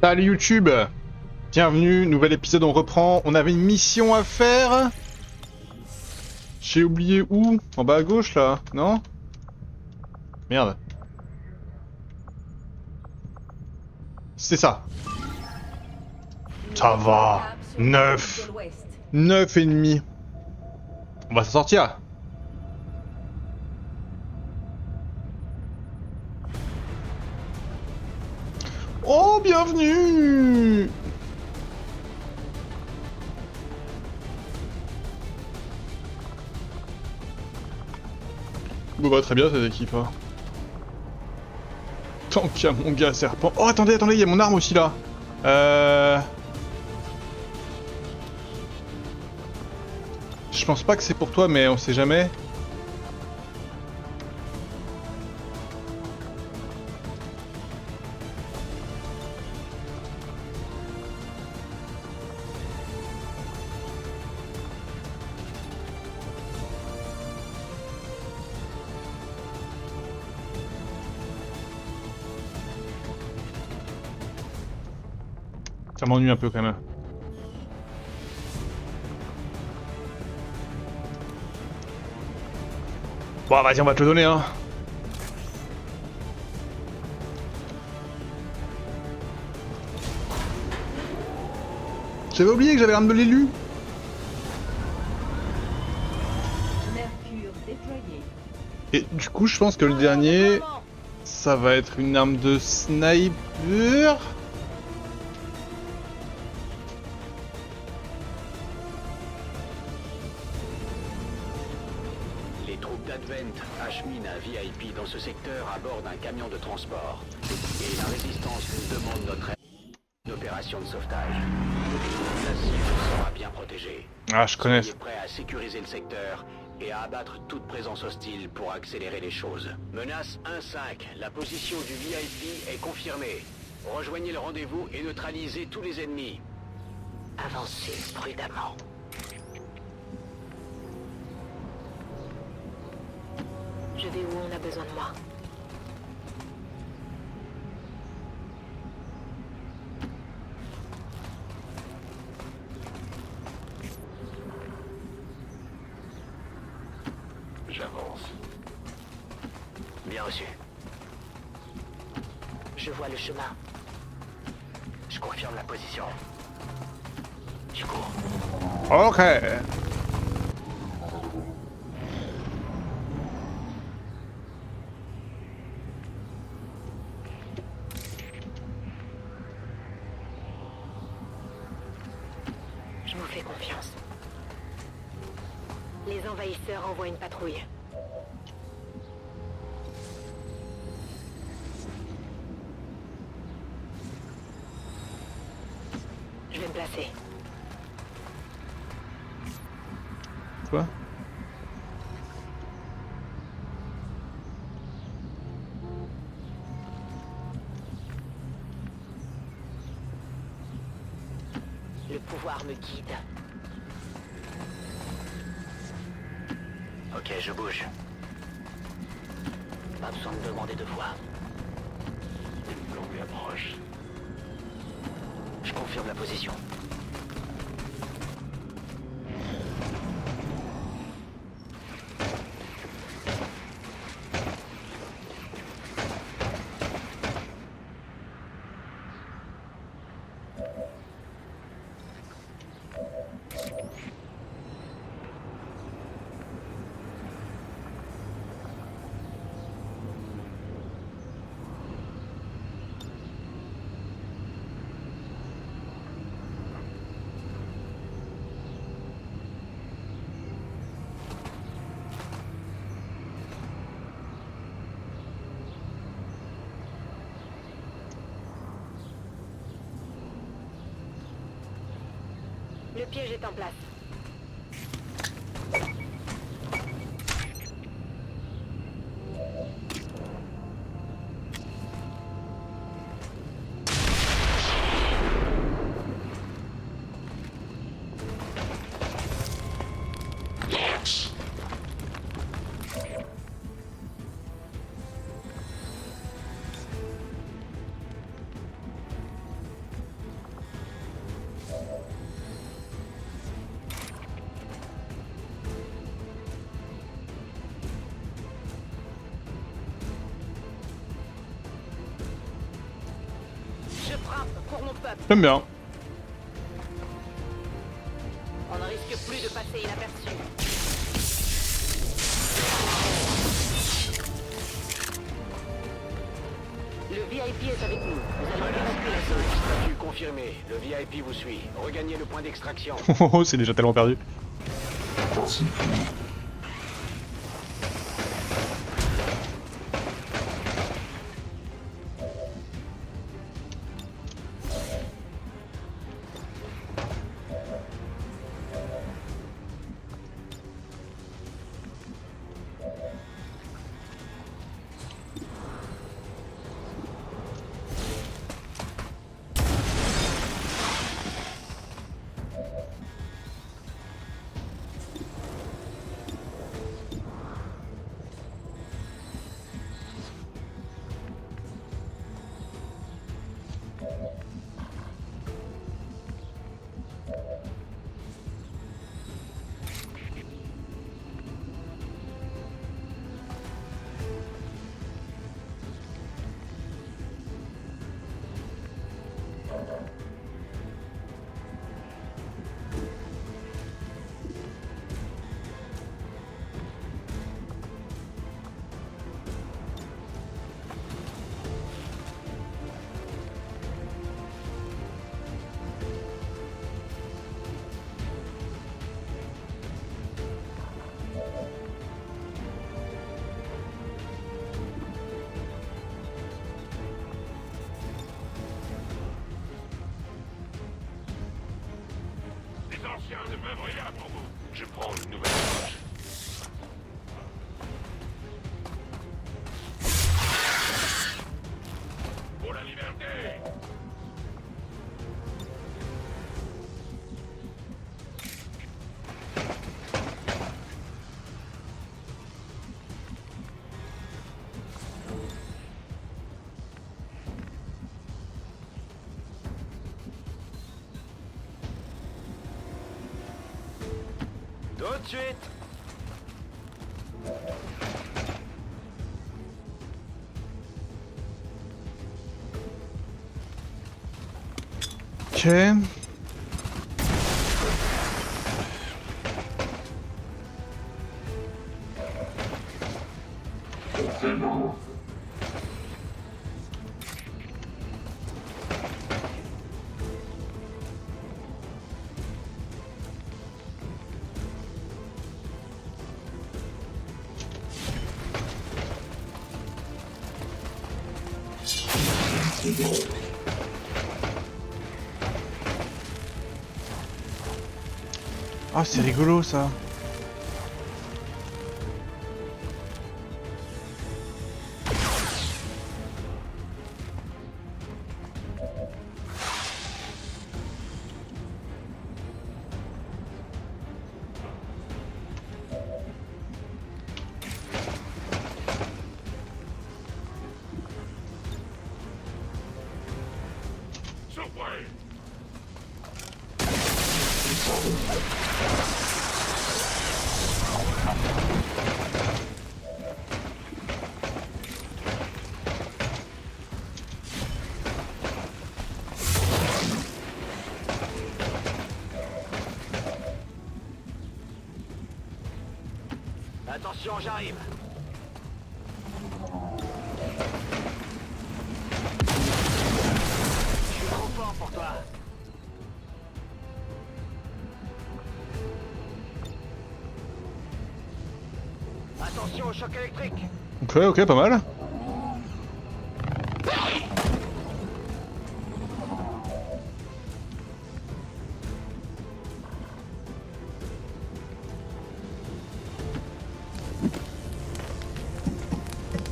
Salut YouTube, bienvenue, nouvel épisode, on reprend. On avait une mission à faire. J'ai oublié où? En bas à gauche là, non? Merde. C'est ça. Ça va. 9. 9 et demi. On va s'en sortir. Oh, bienvenue! Bon bah très bien cette équipe. Hein. Tant qu'il y a mon gars serpent. Oh attendez, il y a mon arme aussi là. Je pense pas que c'est pour toi, mais on sait jamais. Ça m'ennuie un peu quand même. Bon vas-y, on va te le donner hein. J'avais oublié que j'avais l'arme de l'élu. Et du coup je pense que le dernier, ça va être une arme de sniper. Les troupes d'Advent acheminent un VIP dans ce secteur à bord d'un camion de transport. Et la résistance nous demande notre aide. Une opération de sauvetage. La cible sera bien protégée. Ah je connais. Soyez prêts à sécuriser le secteur et à abattre toute présence hostile pour accélérer les choses. Menace 1-5, la position du VIP est confirmée. Rejoignez le rendez-vous et neutralisez tous les ennemis. Avancez prudemment. Je vais où on a besoin de moi. J'avance. Bien reçu. Je vois le chemin. Je confirme la position. Je cours. Ok. Je vous fais confiance. Les envahisseurs envoient une patrouille. Je vais me placer. Quoi? Le pouvoir me guide. Ok, je bouge. Pas besoin de demander deux fois. Une longue approche. Je confirme la position. Le piège est en place. frappe pour mon peuple. J'aime bien. On ne risque plus de passer inaperçu. Le VIP est avec nous. Nous allons évacuer la zone. Statut confirmé. Le VIP vous suit. Regagnez le point d'extraction. Oh, c'est déjà tellement perdu. De m'œuvrer là pour vous. Je prends une nouvelle approche. Pour la liberté. Tout de suite. Ok. Ah, c'est rigolo ça. Surprise. Attention, j'arrive. Je suis trop fort pour toi. Attention au choc électrique. Ok, ok, pas mal.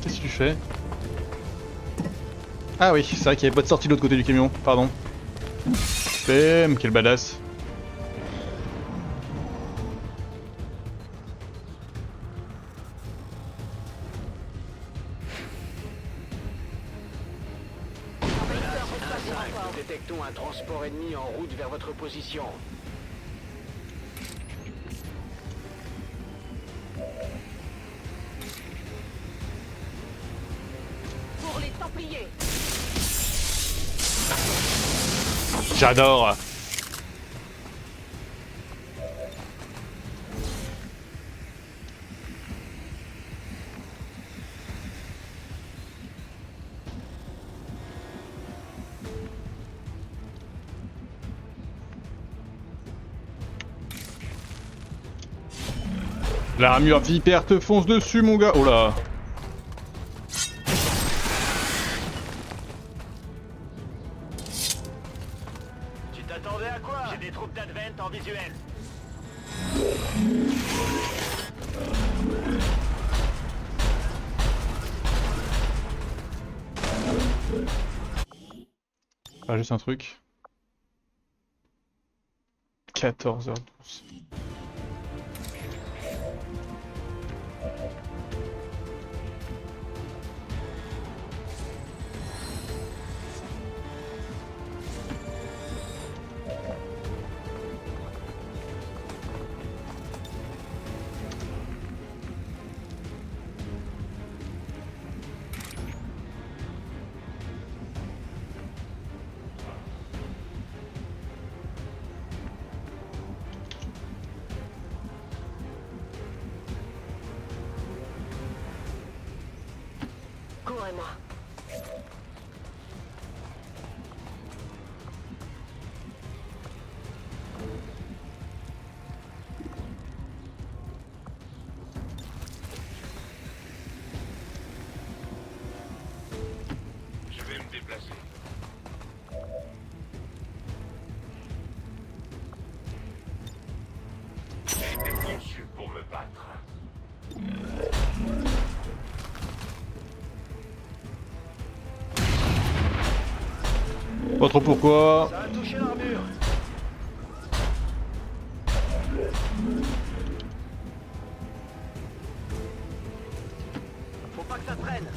Qu'est-ce que tu fais? Ah oui, c'est vrai qu'il n'y avait pas de sortie de l'autre côté du camion, pardon. Bam, quel badass. Nous détectons un transport ennemi en route vers votre position. Pour les Templiers. J'adore. L'armure vipère te fonce dessus, mon gars. Oh là. Tu t'attendais à quoi? J'ai des troupes d'Advent en visuel. Ah, juste un truc. 14h12. Courez-moi. Je vais me déplacer. J'ai été conçu pour me battre. Pas trop pourquoi. Ça a touché l'armure. Faut pas que ça traîne.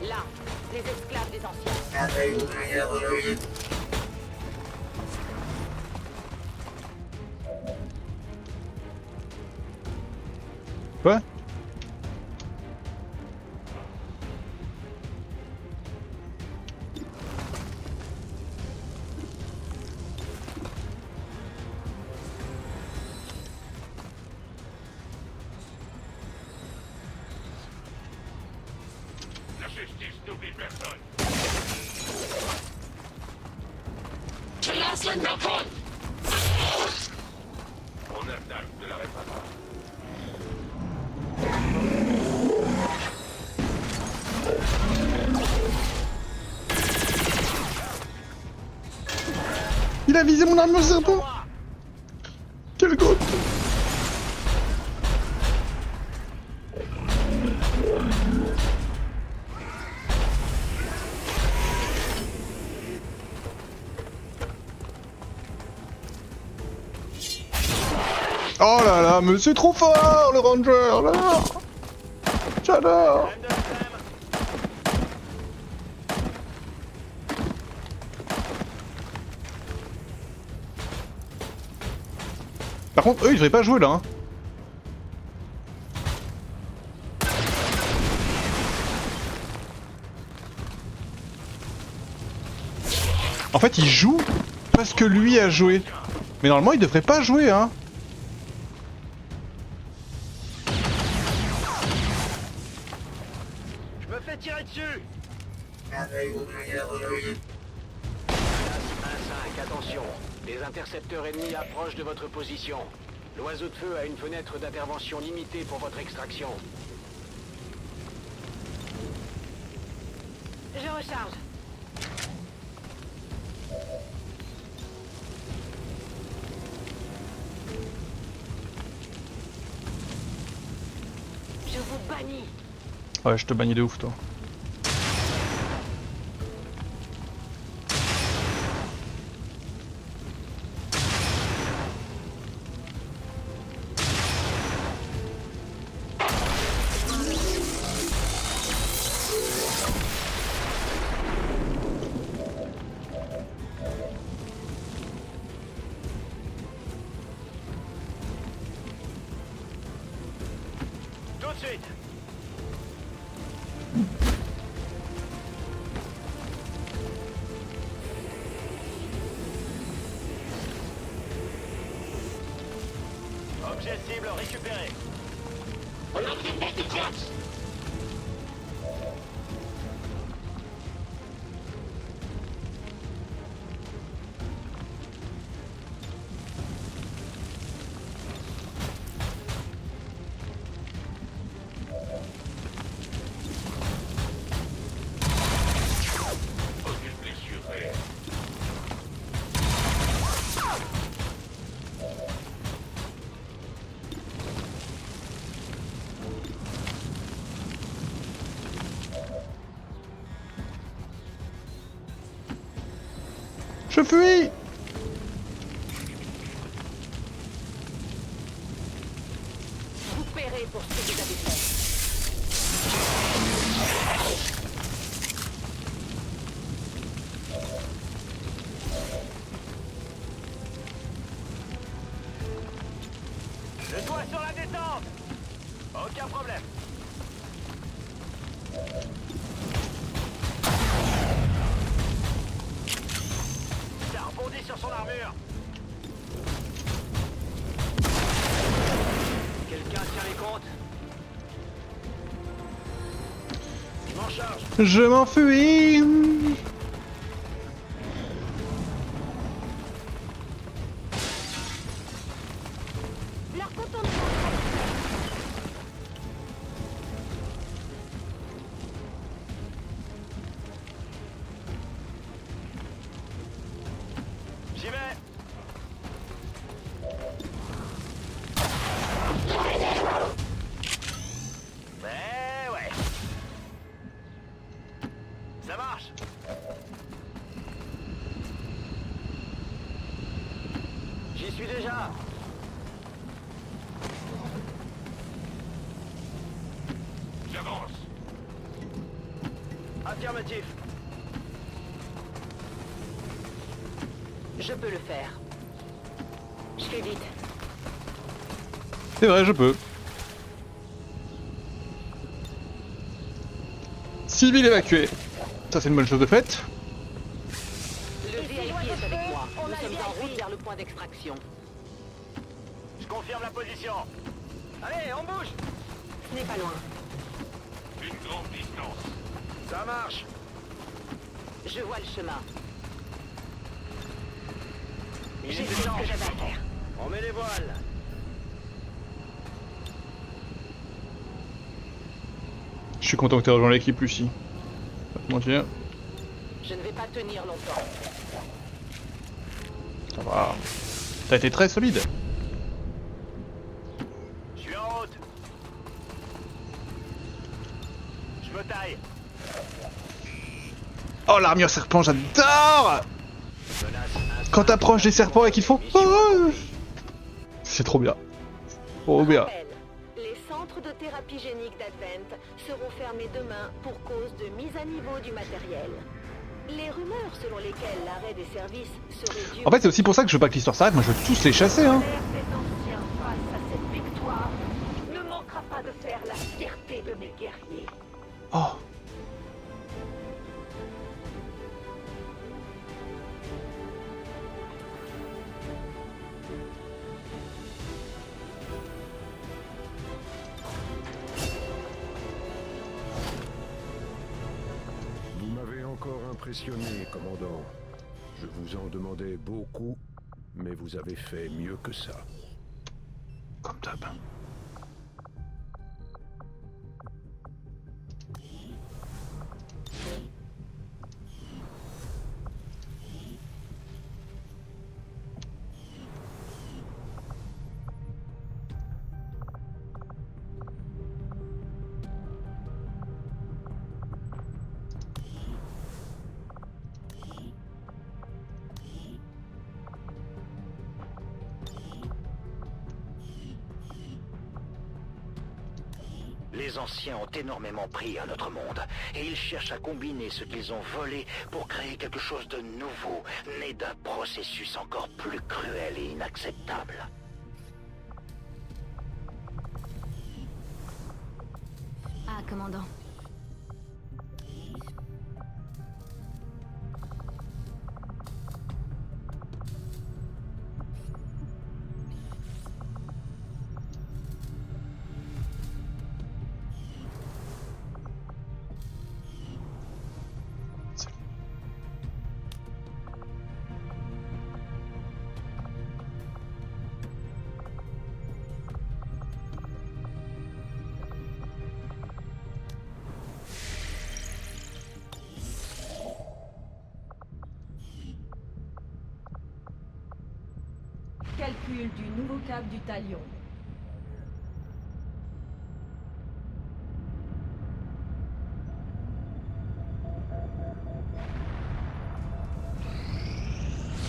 Là, les esclaves des anciens. Quoi? La justice n'oublie personne. On attaque de la réparation. Il a visé mon armure serpent. Quel goût. Oh là là, mais c'est trop fort le ranger là. J'adore. Par contre, eux ils devraient pas jouer là. Hein. En fait, il joue parce que lui a joué. Mais normalement, il devrait pas jouer, hein. Je me fais tirer dessus. 1-5, attention. Les intercepteurs ennemis approchent de votre position. L'oiseau de feu a une fenêtre d'intervention limitée pour votre extraction. Je recharge. Je vous bannis. Ouais, je te bannis de ouf, toi. Logiciel cible récupéré. Aucune blessure réelle. Je fuis! Vous paierez pour ce que vous avez fait. Le doigt sur la détente. Aucun problème. Ça rebondit sur son armure. Quelqu'un tient les comptes? Je m'en charge. Je m'enfuis! Leur contournement. J'y vais. Mais ouais. Ça marche. J'y suis déjà. J'avance. Affirmatif. Je peux le faire. Je fais vite. C'est vrai, je peux. Civil évacué. Ça, c'est une bonne chose de faite. Le VIP est avec moi. Nous sommes en route vers le point d'extraction. Je confirme la position. Allez, on bouge. Ce n'est pas loin. Une grande distance. Ça marche. Je vois le chemin. Il J'ai est fait ce échange. que j'avais à faire. On met les voiles. Je suis content que tu aies rejoint l'équipe, Lucie. Pas te mentir. Je ne vais pas tenir longtemps. Ça va. T'as été très solide. Je suis en route. Je me taille. Oh, l'armure serpent, j'adore! Menace Quand t'approches des serpents et qu'ils font... Oh, c'est trop bien. Trop bien. Rappel, les centres de thérapie génique d'Advent seront fermés demain pour cause de mise à niveau du matériel. Les rumeurs selon lesquelles l'arrêt des services serait dû... En fait, c'est aussi pour ça que je veux pas que l'histoire s'arrête. Moi, je veux tous les chasser, hein. Des anciens face à cette victoire ne manquera pas de faire la fierté de mes guerriers. Oh. Vous m'avez encore impressionné, commandant. Je vous en demandais beaucoup, mais vous avez fait mieux que ça. Comme d'hab. Les anciens ont énormément pris à notre monde, et ils cherchent à combiner ce qu'ils ont volé pour créer quelque chose de nouveau, né d'un processus encore plus cruel et inacceptable. Ah, commandant. Calcul du nouveau cap du talion.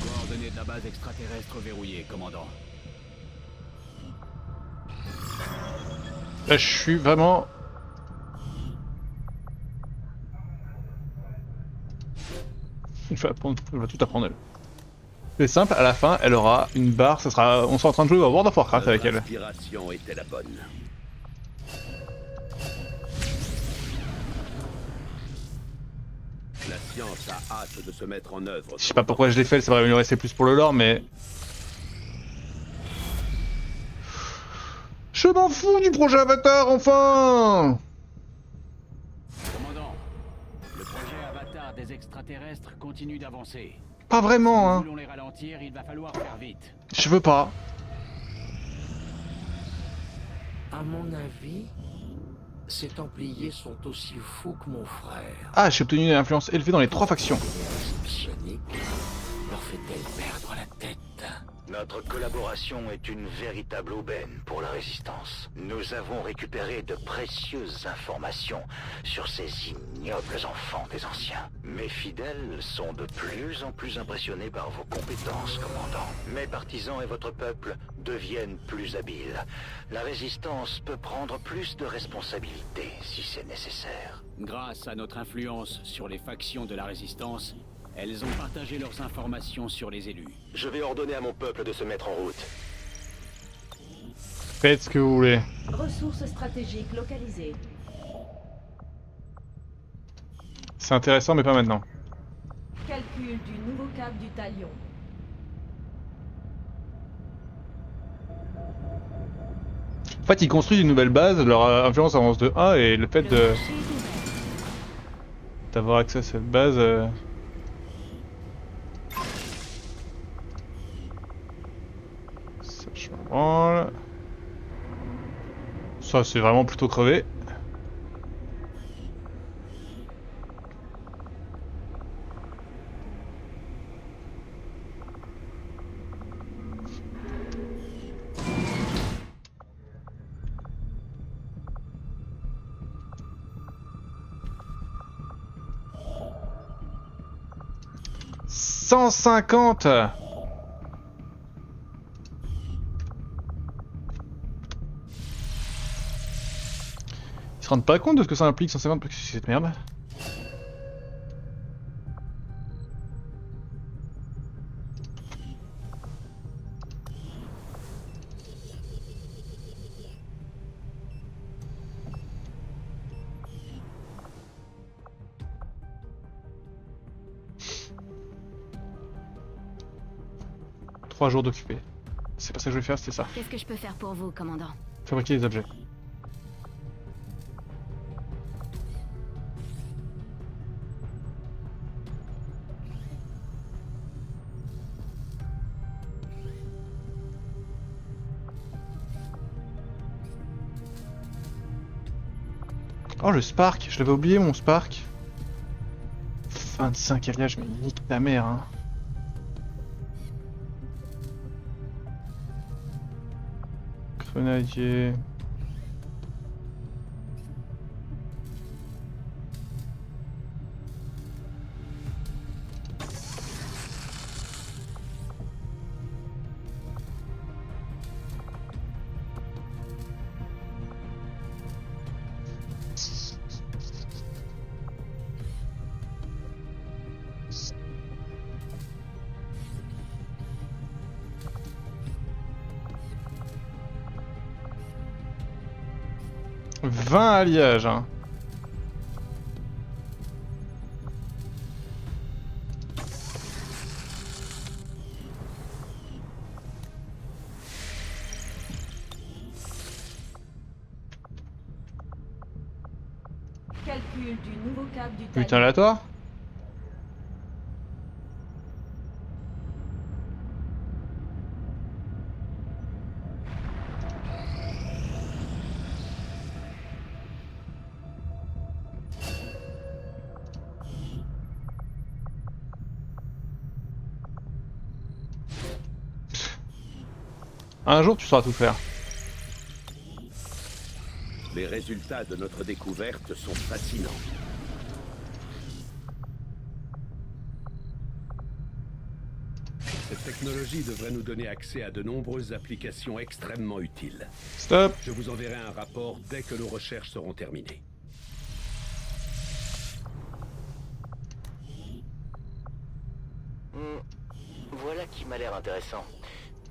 Coordonnées de la base extraterrestre verrouillées, commandant. Là, je suis vraiment... Il va tout apprendre elle. C'est simple, à la fin, elle aura une barre, ça sera... On sera en train de jouer à World of Warcraft avec elle. L'inspiration était la bonne. La science a hâte de se mettre en œuvre. Je sais pas pourquoi je l'ai fait, ça va améliorer C++ pour le lore, mais... Je m'en fous du projet Avatar, enfin! Commandant, le projet Avatar des extraterrestres continue d'avancer. Pas vraiment, Si nous hein. voulons les ralentir, il va falloir faire vite. Je veux pas. À mon avis, ces Templiers sont aussi fous que mon frère. Ah, j'ai obtenu une influence élevée dans les 3 factions. Psionique leur fait-elle perdre la tête? Notre collaboration est une véritable aubaine pour la Résistance. Nous avons récupéré de précieuses informations sur ces ignobles enfants des Anciens. Mes fidèles sont de plus en plus impressionnés par vos compétences, commandant. Mes partisans et votre peuple deviennent plus habiles. La Résistance peut prendre plus de responsabilités si c'est nécessaire. Grâce à notre influence sur les factions de la Résistance, elles ont partagé leurs informations sur les élus. Je vais ordonner à mon peuple de se mettre en route. Faites ce que vous voulez. Ressources stratégiques localisées. C'est intéressant, mais pas maintenant. Calcul du nouveau cap du talion. En fait, ils construisent une nouvelle base, leur influence avance de 1, et le fait de... d'avoir accès à cette base... Ça, je m'en branle. Ça, c'est vraiment plutôt crevé. « 150 » Ils se rendent pas compte de ce que ça implique 150 parce que c'est cette merde. Trois jours d'occupé. C'est pas ça que je vais faire, c'était ça. Qu'est-ce que je peux faire pour vous, commandant? Fabriquer des objets. Oh, le Spark, je l'avais oublié mon Spark. 25 alliages, mais nique ta mère, hein. Grenadier. « 20 alliages, hein. Calcul du nouveau cap du Putain, talion. aléatoire. Un jour, tu sauras tout faire. Les résultats de notre découverte sont fascinants. Cette technologie devrait nous donner accès à de nombreuses applications extrêmement utiles. Stop. Je vous enverrai un rapport dès que nos recherches seront terminées. Voilà qui m'a l'air intéressant.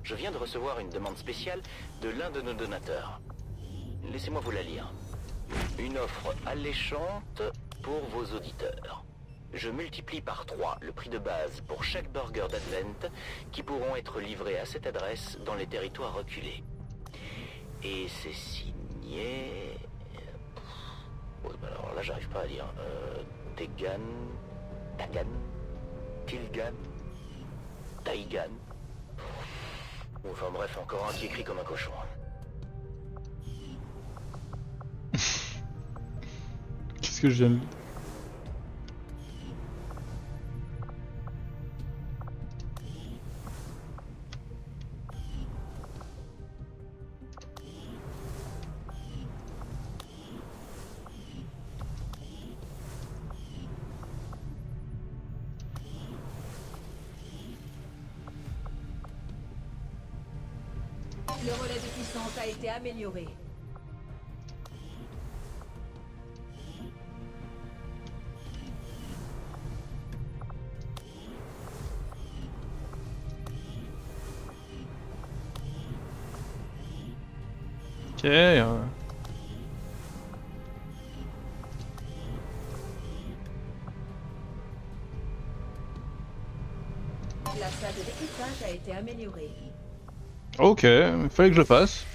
Je viens de recevoir une demande spéciale de l'un de nos donateurs. Laissez-moi vous la lire. Une offre alléchante pour vos auditeurs. Je multiplie par 3 le prix de base pour chaque burger d'Advent qui pourront être livrés à cette adresse dans les territoires reculés. Et c'est signé... Ouais, bah alors là j'arrive pas à lire. Tegan... Tagan... Tilgan... Taigan... Enfin bref, encore un qui écrit comme un cochon. Qu'est-ce que je viens de... Le relais de puissance a été amélioré. Ok. La salle de découpage a été améliorée. Ok, il fallait que je le fasse.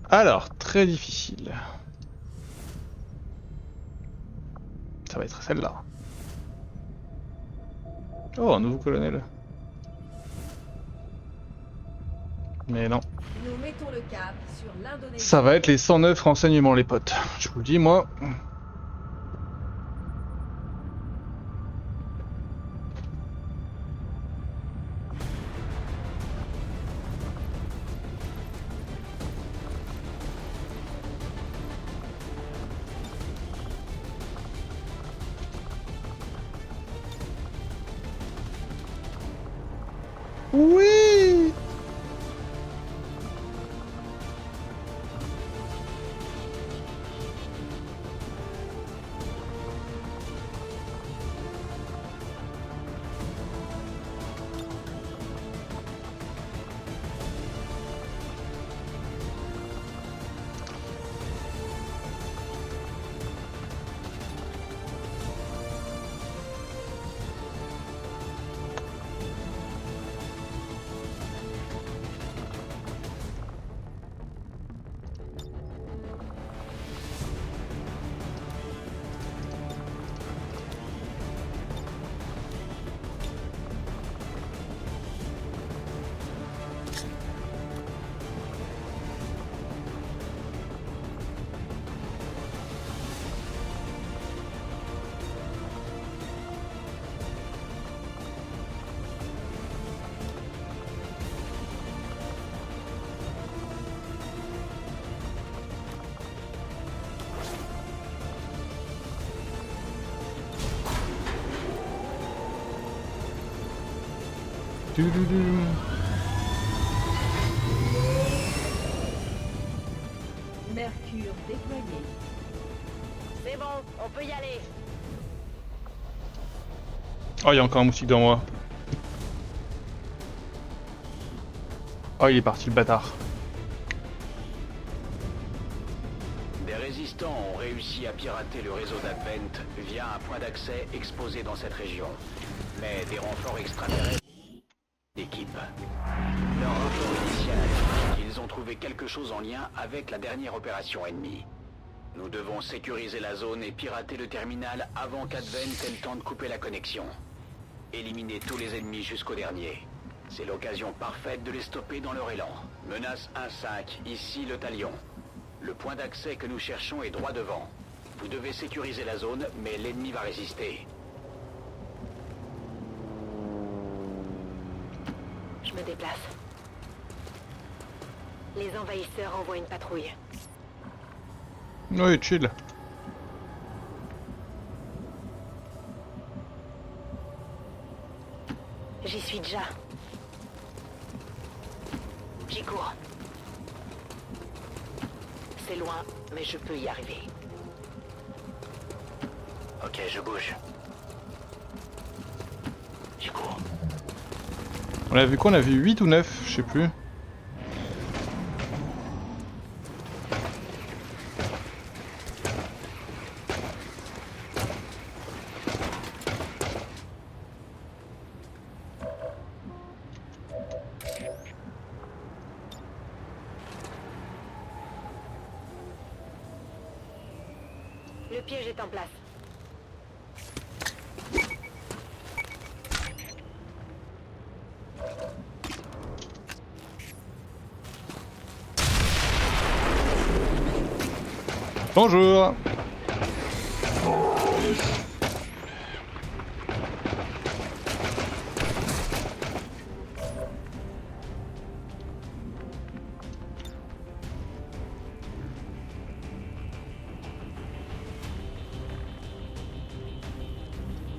Alors, très difficile. Ça va être celle-là. Oh, un nouveau colonel. Mais non. Nous mettons le cap sur l'Indonésie. Ça va être les 109 renseignements, les potes. Je vous le dis, moi. Oui! Mercure déployé. C'est bon, on peut y aller. Oh, il y a encore un moustique dans moi. Oh, il est parti, le bâtard. Des résistants ont réussi à pirater le réseau d'Advent via un point d'accès exposé dans cette région. Mais des renforts extraterrestres d'équipe. Leur rapport initial indique qu'ils ont trouvé quelque chose en lien avec la dernière opération ennemie. Nous devons sécuriser la zone et pirater le terminal avant qu'Advent ait le temps de couper la connexion. Éliminer tous les ennemis jusqu'au dernier. C'est l'occasion parfaite de les stopper dans leur élan. Menace 1-5, ici le Talion. Le point d'accès que nous cherchons est droit devant. Vous devez sécuriser la zone, mais l'ennemi va résister. déplace. Les envahisseurs envoient une patrouille. Oui, chill. J'y suis déjà. J'y cours. C'est loin, mais je peux y arriver. Ok, je bouge. J'y cours. On a vu quoi? On a vu 8 ou 9, je sais plus. Le piège est en place. Bonjour.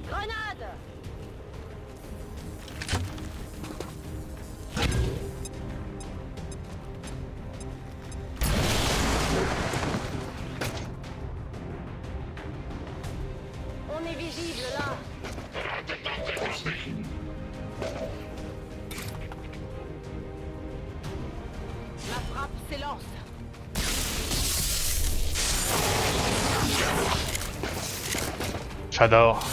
Grenade! On est visible là. Ma frappe s'élance. J'adore.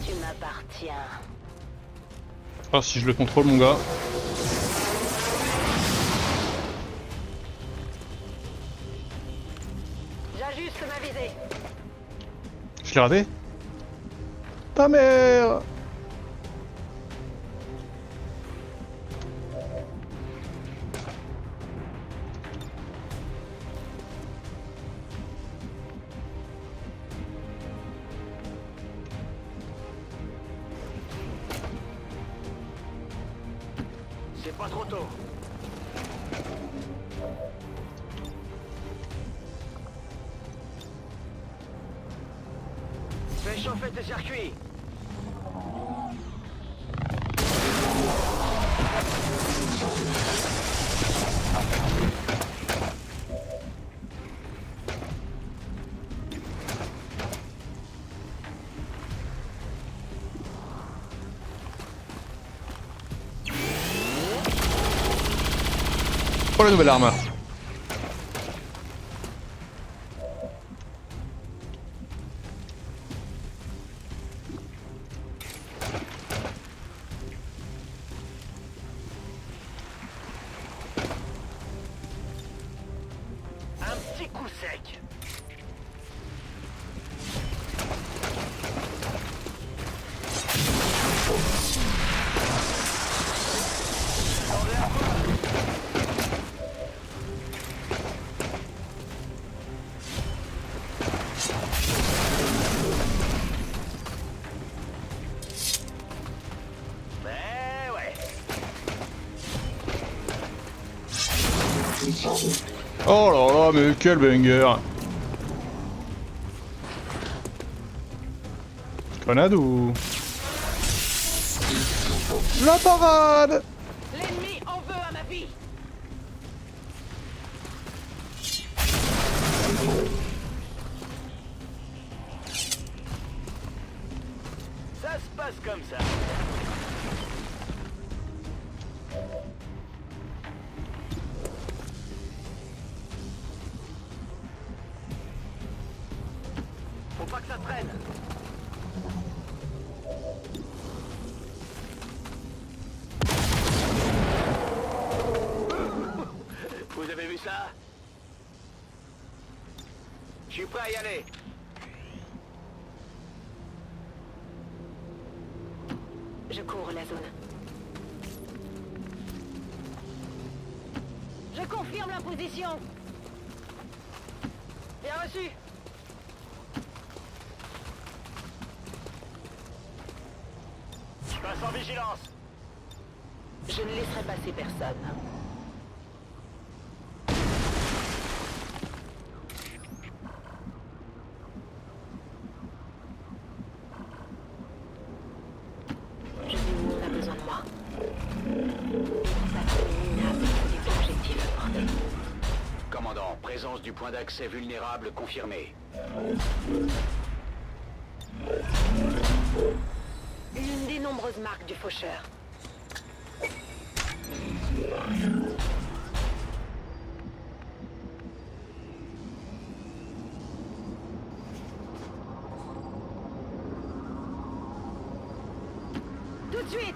Tu m'appartiens. Ah, si je le contrôle, mon gars. J'ajuste ma visée. Je l'ai raté? Ta mère! C'est pas trop tôt. Fais chauffer tes circuits. Oh, la nouvelle arme. Un petit coup sec. Mais ouais. Oh là là, mais quel banger! Grenade ou... La parade! L'ennemi en veut à ma vie. Ça se passe comme ça. Faut pas que ça traîne. Vous avez vu ça? Je suis prêt à y aller. Je cours la zone. Je confirme la position. Bien reçu. Je passe en vigilance. Je ne laisserai passer personne. Je sais où on a besoin de moi. C'est l'objectif abordé. Commandant, présence du point d'accès vulnérable confirmée. L'une des nombreuses marques du faucheur. Tout de suite!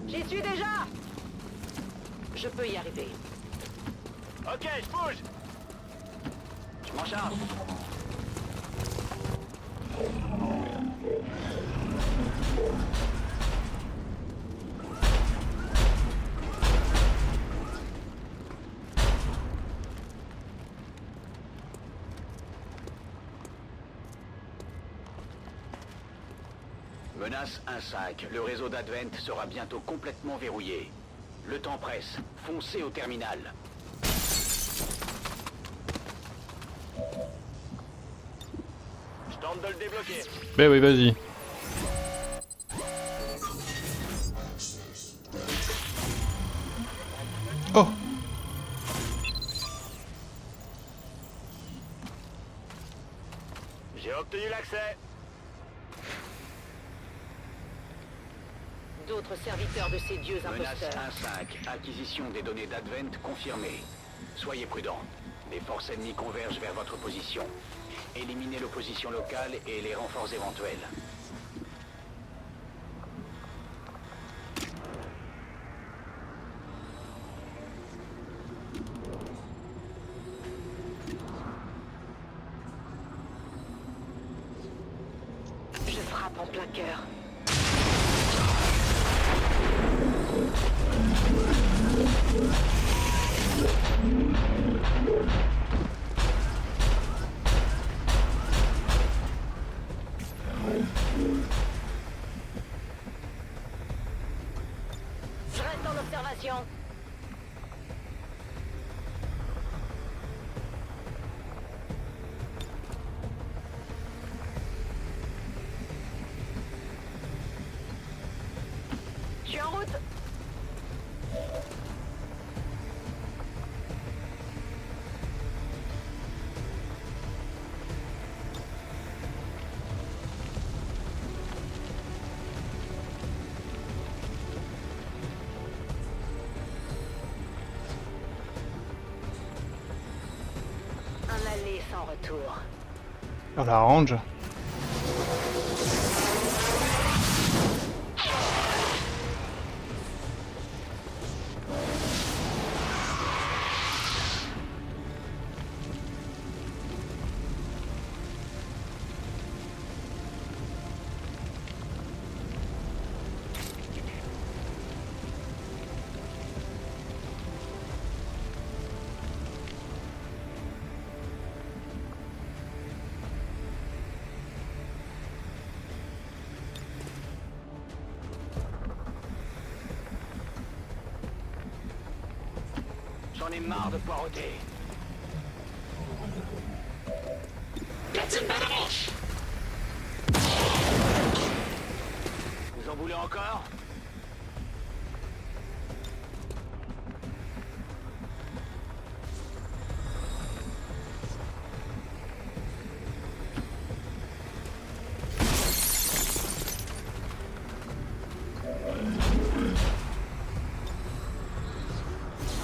J'y suis déjà! Je peux y arriver. Ok, je bouge. Je m'en charge. Menace 1-5. Le réseau d'Advent sera bientôt complètement verrouillé. Le temps presse. Foncez au terminal. Je tente de le débloquer. Ben oui, vas-y. Oh! J'ai obtenu l'accès. D'autres serviteurs de ces dieux Menace imposteurs. 1-5. Acquisition des données d'Advent confirmée. Soyez prudents. Les forces ennemies convergent vers votre position. Éliminez l'opposition locale et les renforts éventuels. Je frappe en plein cœur. Je reste en observation. Je suis en route. Un aller sans retour. On la range. J'en ai marre de poireauter. Vous en voulez encore?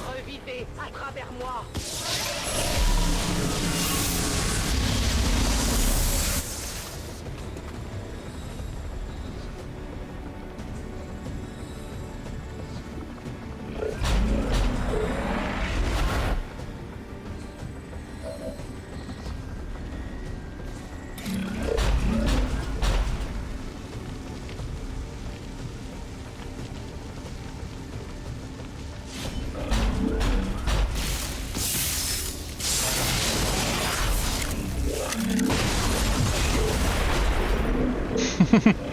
Revivez l'humanité à travers moi.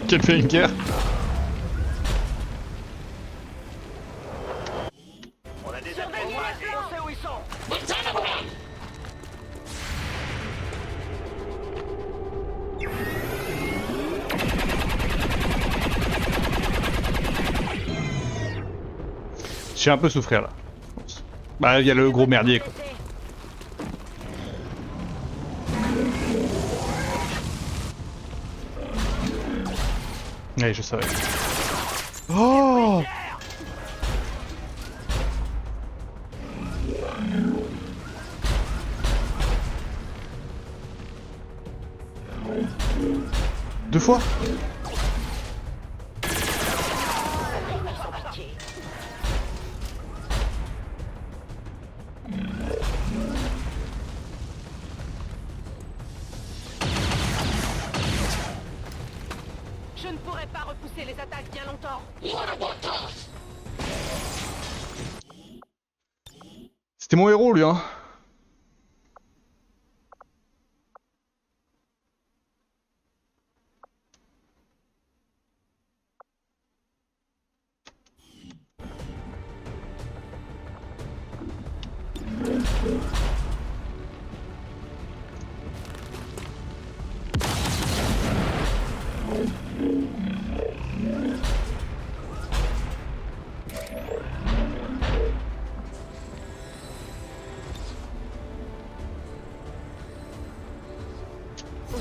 Quel fait une guerre. On a des attaques. On sait où ils sont. J'ai un peu souffrir là. Bah il y a le gros merdier quoi. Ouais, je savais. Oh! Deux fois? Je ne pourrai pas repousser les attaques bien longtemps. C'était mon héros lui hein.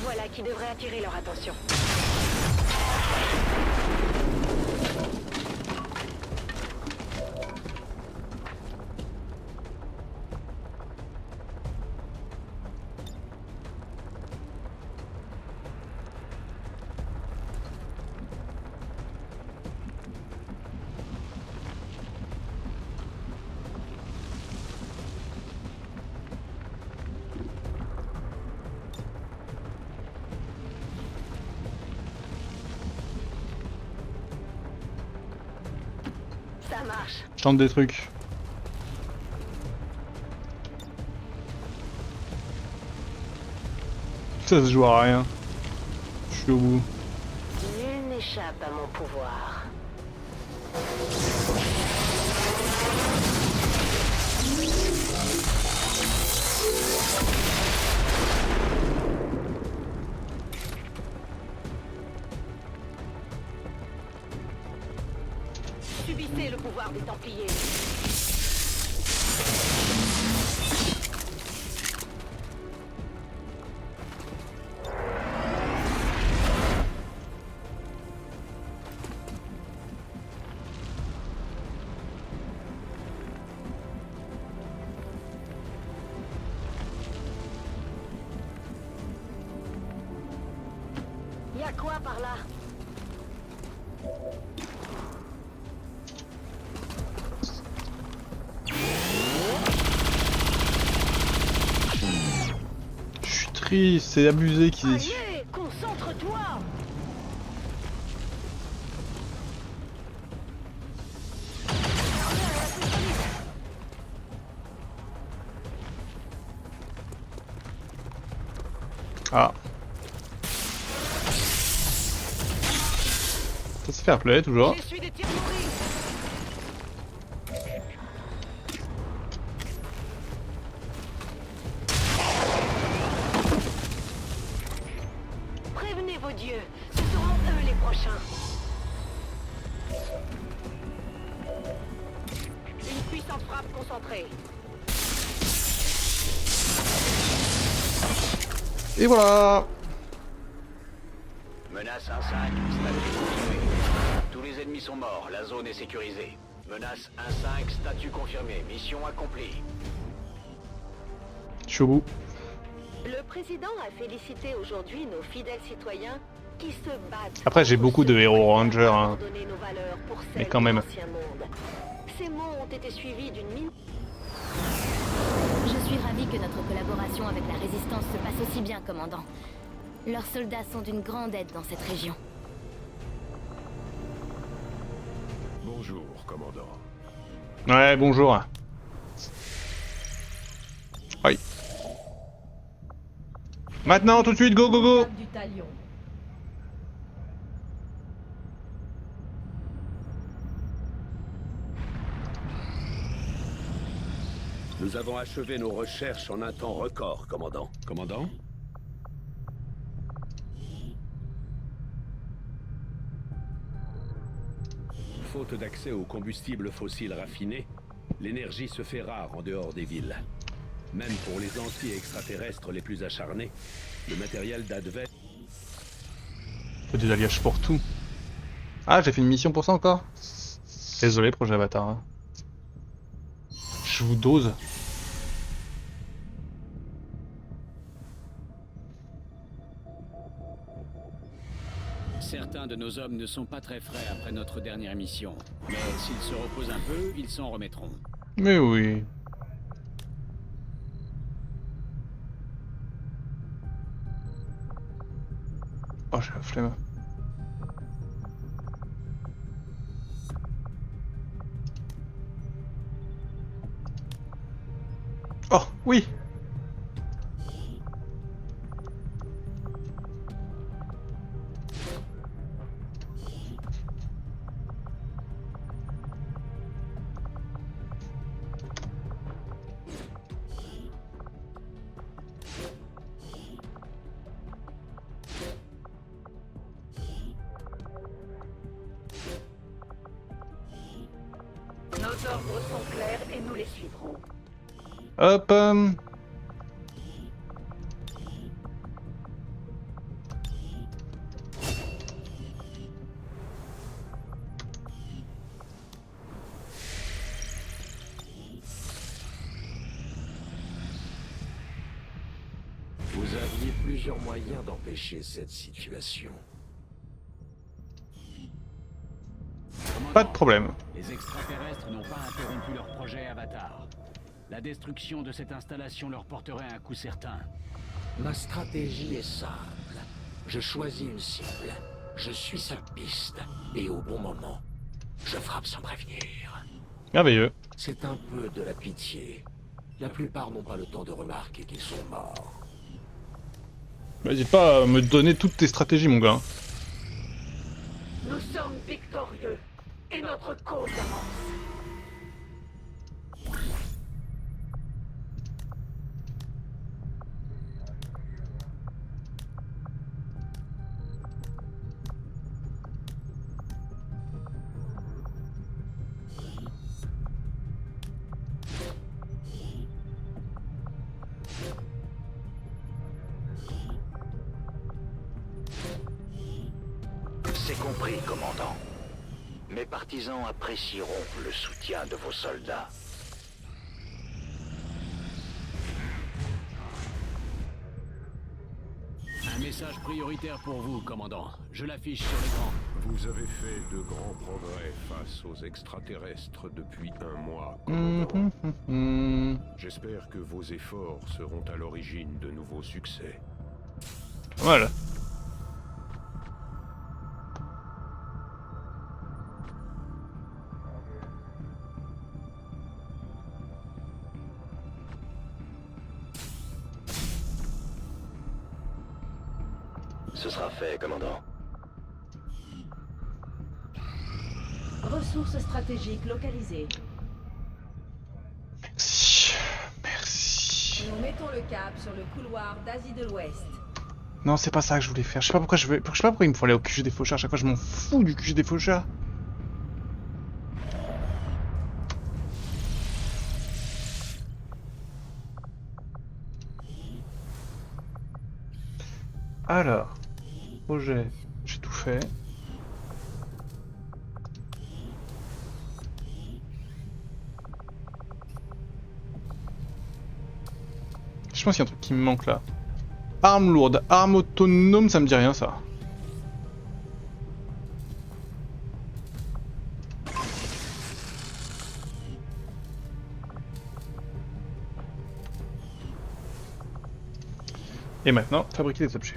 Voilà qui devrait attirer leur attention. Ça marche. Je tente des trucs. Ça se joue à rien. Je suis au bout. Nul n'échappe à mon pouvoir. Subissez le pouvoir des Templiers. Y a quoi par là? Je suis triste, c'est abusé qu'ils... Allez, concentre-toi! Ah. Ça se fait play toujours. J'essuie des tirs nourris. Prévenez vos dieux, ce seront eux les prochains. Une puissante frappe concentrée. Et voilà. Menace 1-5, statut confirmé. Tous les ennemis sont morts, la zone est sécurisée. Menace 1-5, statut confirmé. Mission accomplie. Je suis au bout. Le président a félicité aujourd'hui nos fidèles citoyens qui se battent. Après, j'ai beaucoup de héros rangers, hein. Abandonner nos valeurs pour Mais celles quand de même. l'ancien monde. Ces mots ont été suivis d'une mine. Je suis ravi que notre collaboration avec la Résistance se passe aussi bien, commandant. Leurs soldats sont d'une grande aide dans cette région. Bonjour, commandant. Ouais, bonjour. Oui. Maintenant, tout de suite, go, go, go. Du talion. Nous avons achevé nos recherches en un temps record, commandant. Commandant? Faute d'accès aux combustibles fossiles raffinés, l'énergie se fait rare en dehors des villes. Même pour les anti-extraterrestres les plus acharnés, le matériel d'Advent... Faut des alliages pour tout. Ah, j'ai fait une mission pour ça encore. Désolé, projet Avatar. Hein. Je vous dose. Certains de nos hommes ne sont pas très frais après notre dernière mission. Mais s'ils se reposent un peu, ils s'en remettront. Mais oui. Oh, j'ai la flemme. Oh, oui. Nos ordres sont clairs et nous les suivrons. Hop. Vous aviez plusieurs moyens d'empêcher cette situation. Pas de problème. Les extraterrestres n'ont pas interrompu leur projet Avatar. La destruction de cette installation leur porterait un coup certain. Ma stratégie est simple. Je choisis une cible. Je suis sa piste. Et au bon moment, je frappe sans prévenir. Merveilleux. C'est un peu de la pitié. La plupart n'ont pas le temps de remarquer qu'ils sont morts. N'hésite pas à me donner toutes tes stratégies, mon gars. Nous sommes victorieux et notre cause avance. C'est compris, commandant. Mes partisans apprécieront le soutien de vos soldats. Un message prioritaire pour vous, commandant. Je l'affiche sur l'écran. Vous avez fait de grands progrès face aux extraterrestres depuis un mois, commandant. J'espère que vos efforts seront à l'origine de nouveaux succès. Voilà. Ce sera fait, commandant. Ressources stratégiques localisées. Merci. Merci. Nous mettons le cap sur le couloir d'Asie de l'Ouest. Non, c'est pas ça que je voulais faire. Je sais pas pourquoi je sais pas pourquoi il me faut aller au QG des fauchards. À chaque fois, je m'en fous du QG des fauchards. Alors, projet, j'ai tout fait. Je pense qu'il y a un truc qui me manque là. Arme lourde, arme autonome, ça me dit rien ça. Et maintenant, fabriquer des objets.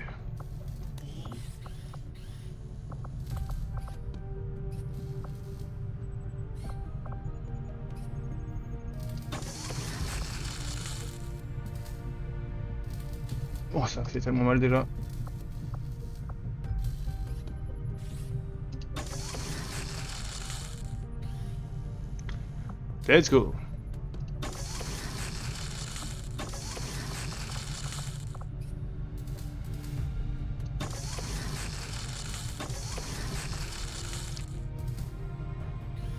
Oh, ça fait tellement mal déjà. Let's go.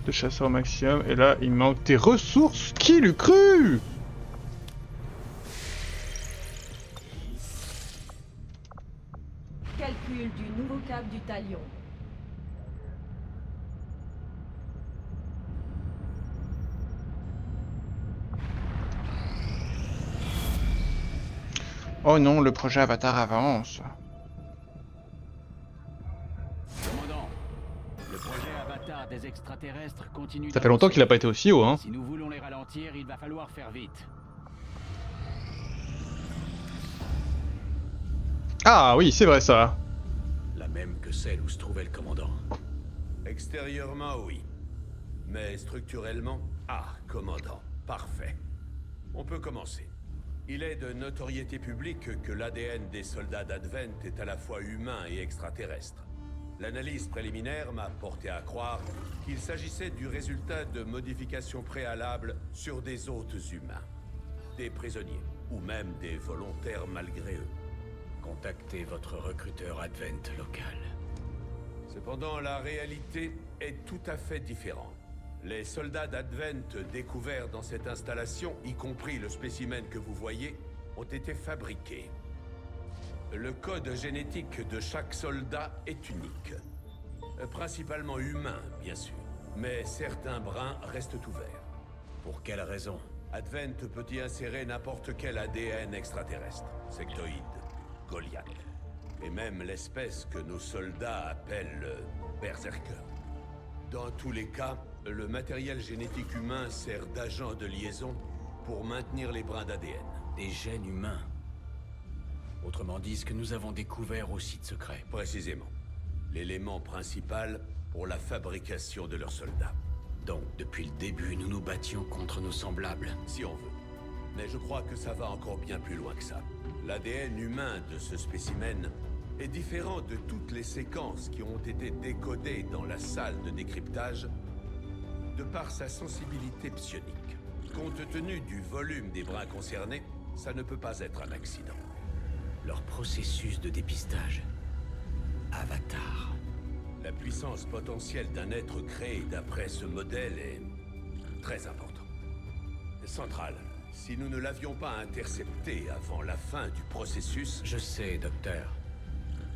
De chasseurs au maximum, et là il manque des ressources. Qui l'eût cru? Calcul du nouveau cap du talion. Oh non, le projet Avatar avance. Commandant, le projet Avatar des extraterrestres continue. Ça fait longtemps qu'il a pas été aussi haut, hein. Si nous voulons les ralentir, il va falloir faire vite. Ah oui, c'est vrai ça. La même que celle où se trouvait le commandant. Extérieurement, oui. Mais structurellement, commandant, parfait. On peut commencer. Il est de notoriété publique que l'ADN des soldats d'Advent est à la fois humain et extraterrestre. L'analyse préliminaire m'a porté à croire qu'il s'agissait du résultat de modifications préalables sur des hôtes humains. Des prisonniers, ou même des volontaires malgré eux. Contactez votre recruteur Advent local. Cependant, la réalité est tout à fait différente. Les soldats d'Advent découverts dans cette installation, y compris le spécimen que vous voyez, ont été fabriqués. Le code génétique de chaque soldat est unique. Principalement humain, bien sûr. Mais certains brins restent ouverts. Pour quelle raison? Advent peut y insérer n'importe quel ADN extraterrestre. Sectoïde, Goliath. Et même l'espèce que nos soldats appellent Berserker. Dans tous les cas, le matériel génétique humain sert d'agent de liaison pour maintenir les brins d'ADN. Des gènes humains. Autrement dit, ce que nous avons découvert au site secret. Précisément. L'élément principal pour la fabrication de leurs soldats. Donc, depuis le début, nous nous battions contre nos semblables. Si on veut. Mais je crois que ça va encore bien plus loin que ça. L'ADN humain de ce spécimen est différent de toutes les séquences qui ont été décodées dans la salle de décryptage de par sa sensibilité psionique. Compte tenu du volume des brins concernés, ça ne peut pas être un accident. Leur processus de dépistage. Avatar. La puissance potentielle d'un être créé d'après ce modèle est très importante. Centrale, si nous ne l'avions pas intercepté avant la fin du processus... Je sais, docteur.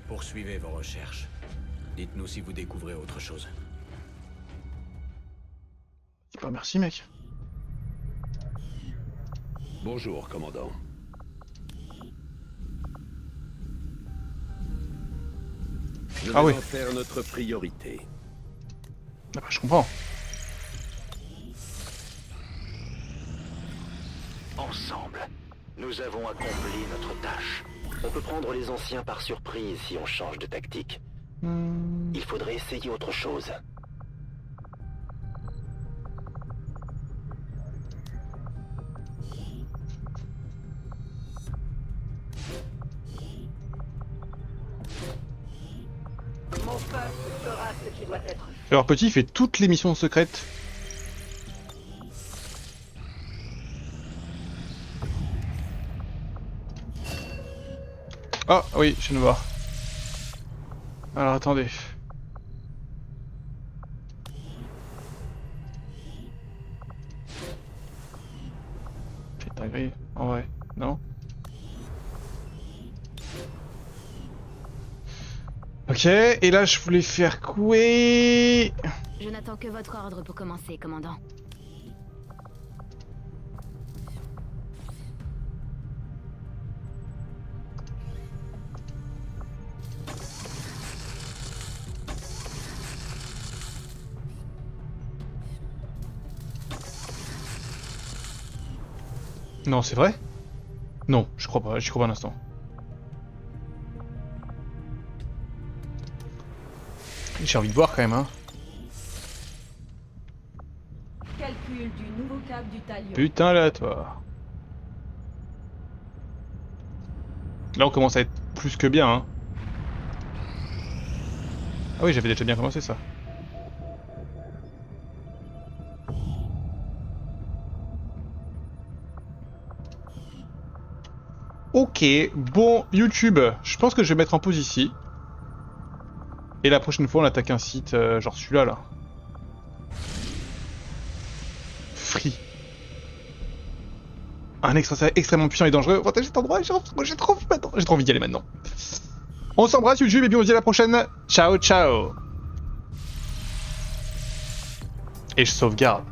Poursuivez vos recherches. Dites-nous si vous découvrez autre chose. Bah merci mec. Bonjour, commandant. Je vais en faire notre priorité. Ah bah je comprends. Ensemble, nous avons accompli notre tâche. On peut prendre les anciens par surprise si on change de tactique. Il faudrait essayer autre chose. Mon peuple fera ce qui doit être. Alors petit fait toutes les missions secrètes. Ah oui, je viens de voir. Alors attendez. C'est dinguerie, en vrai, non? Ok, et là je voulais faire quoi? Je n'attends que votre ordre pour commencer, commandant. Non, c'est vrai? Non, je crois pas, j'y crois pas un instant. J'ai envie de voir quand même, hein. Calcul du nouveau cap du Talion. Putain aléatoire. Là on commence à être plus que bien, hein. Ah oui, j'avais déjà bien commencé ça. Ok, bon, YouTube, je pense que je vais mettre en pause ici. Et la prochaine fois on attaque un site, genre celui-là, là. Free. Un extraterrestre extrêmement puissant et dangereux. Protège cet endroit, j'ai trop envie d'y aller maintenant. On s'embrasse YouTube et puis on se dit à la prochaine. Ciao, ciao. Et je sauvegarde.